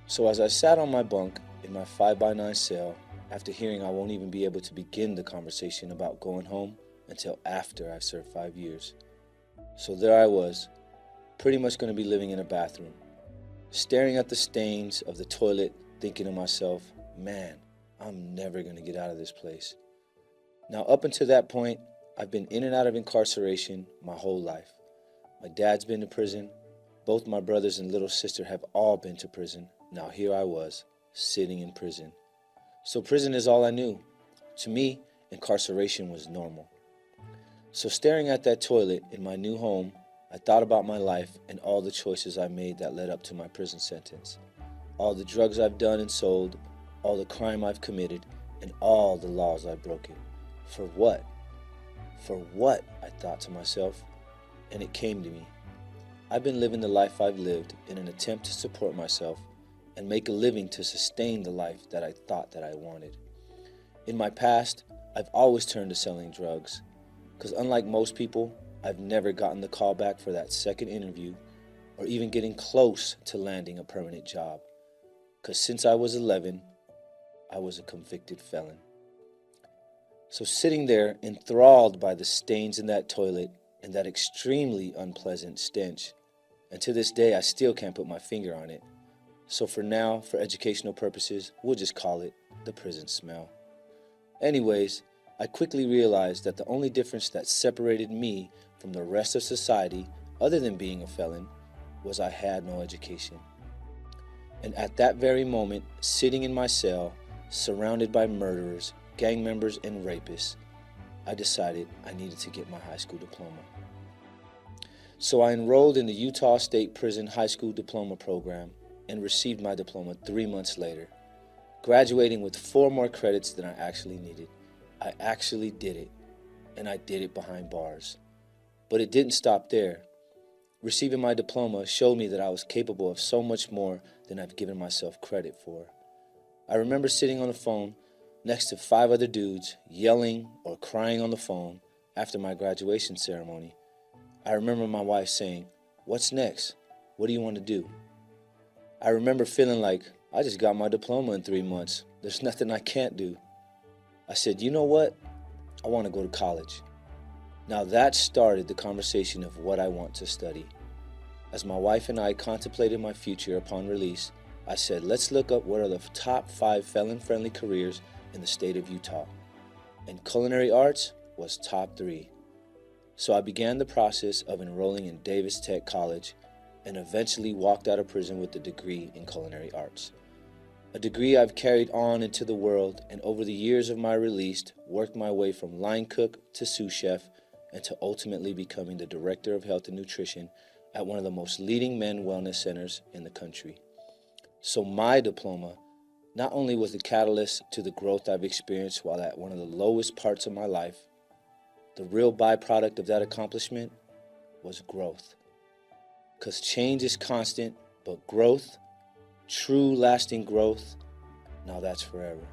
So as I sat on my bunk in my 5x9 cell, after hearing I won't even be able to begin the conversation about going home until after I've served 5 years. So there I was, pretty much going to be living in a bathroom, staring at the stains of the toilet, thinking to myself, man, I'm never going to get out of this place. Now, up until that point, I've been in and out of incarceration my whole life. My dad's been to prison. Both my brothers and little sister have all been to prison. Now here I was, sitting in prison. So prison is all I knew. To me, incarceration was normal. So staring at that toilet in my new home, I thought about my life and all the choices I made that led up to my prison sentence. All the drugs I've done and sold, all the crime I've committed, and all the laws I've broken. For what? For what? I thought to myself, and it came to me. I've been living the life I've lived in an attempt to support myself and make a living to sustain the life that I thought that I wanted. In my past, I've always turned to selling drugs, because unlike most people, I've never gotten the call back for that second interview or even getting close to landing a permanent job. Because since I was 11, I was a convicted felon. So sitting there, enthralled by the stains in that toilet and that extremely unpleasant stench, and to this day I still can't put my finger on it. So for now, for educational purposes, we'll just call it the prison smell. Anyways, I quickly realized that the only difference that separated me from the rest of society, other than being a felon, was I had no education. And at that very moment, sitting in my cell, surrounded by murderers, gang members, and rapists, I decided I needed to get my high school diploma. So I enrolled in the Utah State Prison High School Diploma Program and received my diploma 3 months later, graduating with 4 more credits than I actually needed. I actually did it, and I did it behind bars. But it didn't stop there. Receiving my diploma showed me that I was capable of so much more than I've given myself credit for. I remember sitting on the phone next to 5 other dudes, yelling or crying on the phone after my graduation ceremony. I remember my wife saying, "What's next? What do you want to do?" I remember feeling like, I just got my diploma in 3 months. There's nothing I can't do. I said, you know what? I want to go to college. Now that started the conversation of what I want to study. As my wife and I contemplated my future upon release, I said, let's look up what are the top 5 felon-friendly careers in the state of Utah. And culinary arts was top 3. So I began the process of enrolling in Davis Tech College and eventually walked out of prison with a degree in culinary arts. A degree I've carried on into the world, and over the years of my release, worked my way from line cook to sous chef, and to ultimately becoming the Director of Health and Nutrition at one of the most leading men wellness centers in the country. So my diploma not only was the catalyst to the growth I've experienced while at one of the lowest parts of my life, the real byproduct of that accomplishment was growth. Because change is constant, but growth, true lasting growth, now that's forever.